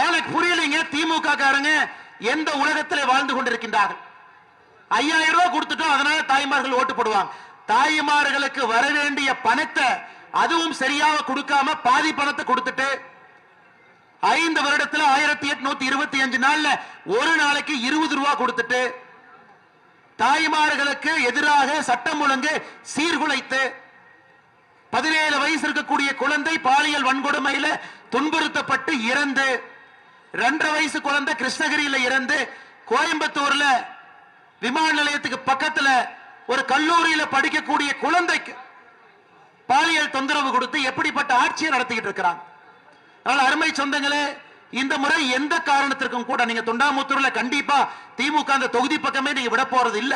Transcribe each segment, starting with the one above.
எனக்கு புரியலைங்க. திமுக காரங்க எந்த உலகத்தில் வாழ்ந்து கொண்டிருக்கின்றார்கள்? 5000 ரூபாய் கொடுத்துட்டோம், அதனால தாய்மார்கள் ஓட்டு போடுவாங்க. தாய்மார்களுக்கு வர வேண்டிய பணத்தை அதுவும் சரியாக கொடுக்காம பாதி பணத்தை கொடுத்துட்டு 5 வருடத்துல 1825 நாள்ல ஒரு நாளைக்கு 20 ரூபாய் கொடுத்துட்டு தாய்மார்களுக்கு எதிராக சட்டம் ஒழுங்கு சீர்குலைத்து 17 வயசு இருக்கக்கூடிய குழந்தை பாலியல் வன்கொடுமையில துன்புறுத்தப்பட்டு இறந்து, 2.5 வயசு குழந்தை கிருஷ்ணகிரியில இறந்து, கோயம்புத்தூர்ல விமான நிலையத்துக்கு பக்கத்துல ஒரு கல்லூரியில படிக்கக்கூடிய குழந்தைக்கு பாலியல் தொந்தரவு கொடுத்து எப்படிப்பட்ட ஆட்சியை நடத்திக்கிட்டு இருக்கிறாங்க. அருமை சொந்தங்களே, இந்த முறை எந்த காரணத்திற்கும் கூட நீங்க தொண்டாமுத்தூர்ல கண்டிப்பா திமுக அந்த தொகுதி பக்கமே நீங்க விட போறது இல்ல.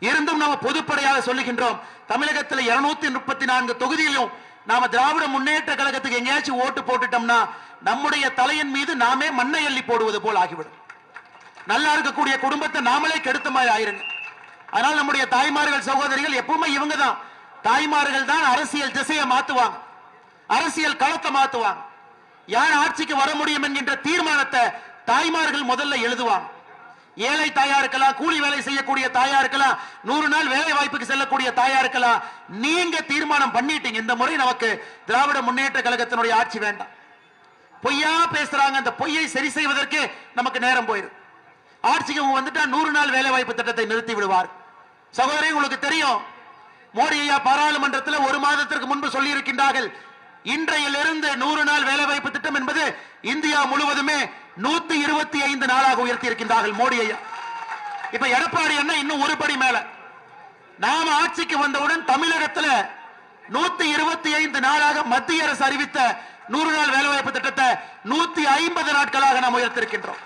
இருந்தும் நாம பொதுப்படையாக சொல்லுகின்றோம், தமிழகத்தில் 234 தொகுதியிலும் நாம திராவிட முன்னேற்ற கழகத்துக்கு எங்கேயாச்சும் ஓட்டு போட்டுட்டோம்னா நம்முடைய தலையின் மீது நாமே மண்ணை அள்ளி போடுவது போல் ஆகிவிடும். நல்லா இருக்கக்கூடிய குடும்பத்தை நாமளே கெடுத்த மாதிரி ஆயிருங்க. அதனால நம்முடைய தாய்மார்கள் சகோதரிகள் எப்பவுமே இவங்க தான், தாய்மார்கள் தான் அரசியல் திசையை மாத்துவாங்க, அரசியல் களத்தை மாத்துவாங்க. யார் ஆட்சிக்கு வர முடியும் என்கின்ற தீர்மானத்தை தாய்மார்கள் முதல்ல எழுதுவாங்க. ஏழை தாயா இருக்கலாம், கூலி வேலை செய்யக்கூடிய தாயா இருக்கலாம், 100 நாள் வேலை வாய்ப்புக்கு செல்லக்கூடிய தாயா இருக்கலாம். நீங்க தீர்மானம் பண்ணிட்டீங்க, இந்த முறை நமக்கு திராவிட முன்னேற்ற கழகத்தினுடைய ஆட்சி வேண்டாம். பொய்யா பேசுறாங்க, அந்த பொய்யை சரி செய்வதற்கு நமக்கு நேரம் போயிடும். ஆட்சிக்கு வந்துட்டா 100 நாள் வேலை வாய்ப்பு திட்டத்தை நிறுத்தி விடுவார். சகோதரி, உங்களுக்கு தெரியும், மோடி ஐயா பாராளுமன்றத்தில் 1 மாதத்திற்கு முன்பு சொல்லி இருக்கின்றார்கள், இன்றையிலிருந்து 100 நாள் வேலை வாய்ப்பு திட்டம் என்பது இந்தியா முழுவதுமே 125 நாளாக உயர்த்தி இருக்கின்றார்கள் மோடி ஐயா. இப்ப எடப்பாடி என்ன இன்னும் ஒரு படி மேல. நாம ஆட்சிக்கு வந்தவுடன் தமிழகத்தில் 125 நாளாக மத்திய அரசு அறிவித்த 100 நாள் வேலை வாய்ப்பு திட்டத்தை 150 நாட்களாக நாம் உயர்த்திருக்கின்றோம்.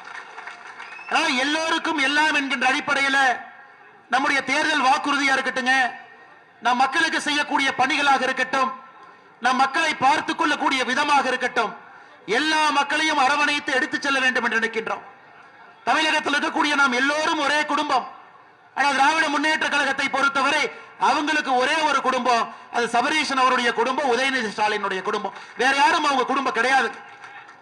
எல்லோருக்கும் எல்லாம் என்கின்ற அடிப்படையில் நம்முடைய தேர்தல் வாக்குறுதியா இருக்கட்டுங்க, நம் மக்களுக்கு செய்யக்கூடிய பணிகளாக இருக்கட்டும், நம் மக்களை பார்த்துக் கொள்ளக்கூடிய விதமாக இருக்கட்டும், எல்லா மக்களையும் அரவணைத்து எடுத்துச் செல்ல வேண்டும் என்று நினைக்கின்றோம். தமிழகத்தில் இருக்கக்கூடிய நாம் எல்லோரும் ஒரே குடும்பம். ஆனால் திராவிட முன்னேற்ற கழகத்தை பொறுத்தவரை அவங்களுக்கு ஒரே ஒரு குடும்பம், அது சபரீஷன் அவருடைய குடும்பம், உதயநிதி ஸ்டாலினுடைய குடும்பம். வேற யாரும் அவங்க குடும்பம் கிடையாது.